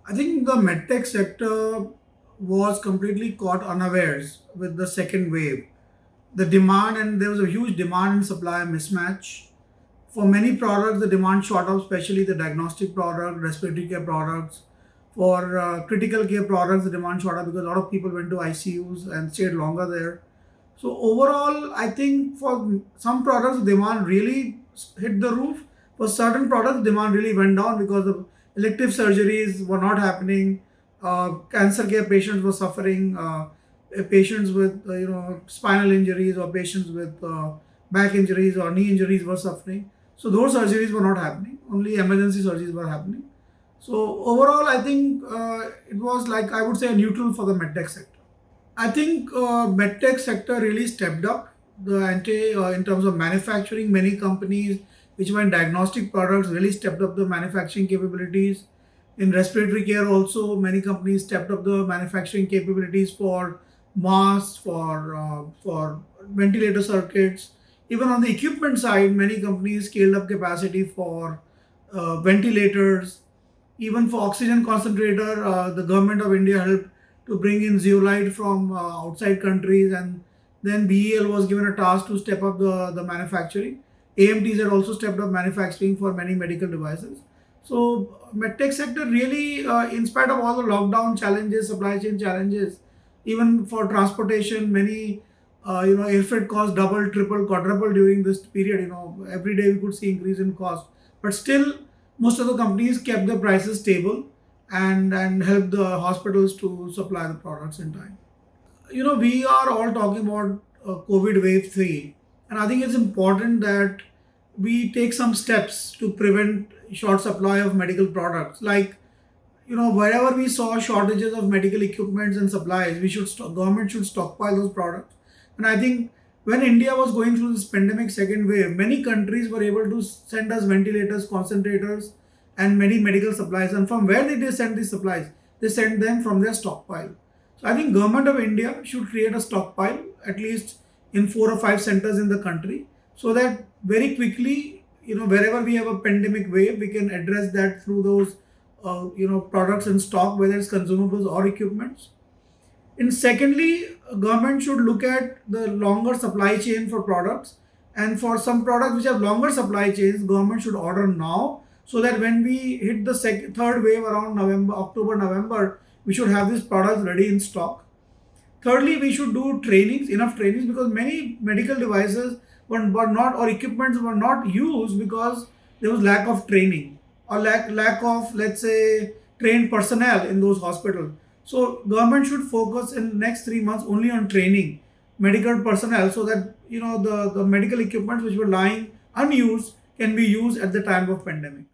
I think the medtech sector was completely caught unawares with the second wave. The demand, and there was a huge demand and supply mismatch. For many products, the demand shot up, especially the diagnostic product, respiratory care products. For critical care products, the demand shot up because a lot of people went to ICUs and stayed longer there. So overall, I think for some products, demand really hit the roof. For certain products, demand really went down because the elective surgeries were not happening. Cancer care patients were suffering. Patients with spinal injuries or patients with back injuries or knee injuries were suffering. So those surgeries were not happening. Only emergency surgeries were happening. So overall, I think it was like I would say a neutral for the medtech sector. I think medtech sector really stepped up the ante in terms of manufacturing. Many companies which were in diagnostic products really stepped up the manufacturing capabilities. In respiratory care, also many companies stepped up the manufacturing capabilities for masks, for ventilator circuits. Even on the equipment side, many companies scaled up capacity for ventilators, even for oxygen concentrator. The government of India helped to bring in zeolite from outside countries, and then BEL was given a task to step up the manufacturing. AMTs had also stepped up manufacturing for many medical devices. So medtech sector really, in spite of all the lockdown challenges, supply chain challenges, even for transportation, many air freight costs double, triple, quadruple during this period. Every day we could see increase in cost, but still most of the companies kept the prices stable and helped the hospitals to supply the products in time. We are all talking about COVID wave 3, and I think it's important that we take some steps to prevent short supply of medical products. Like, wherever we saw shortages of medical equipments and supplies, government should stockpile those products. And I think when India was going through this pandemic second wave, many countries were able to send us ventilators, concentrators, and many medical supplies. And from where did they send these supplies? They sent them from their stockpile. So I think government of India should create a stockpile at least in 4 or 5 centers in the country, so that very quickly, wherever we have a pandemic wave, we can address that through those products in stock, whether it's consumables or equipments. And secondly, government should look at the longer supply chain for products. And for some products which have longer supply chains, government should order now, so that when we hit the third wave around November, October, November, we should have these products ready in stock. Thirdly, we should do trainings, enough trainings, because many medical devices were not, or equipments were not used because there was lack of training, or lack of, let's say, trained personnel in those hospitals. So government should focus in next 3 months only on training medical personnel, so that the medical equipments which were lying unused can be used at the time of pandemic.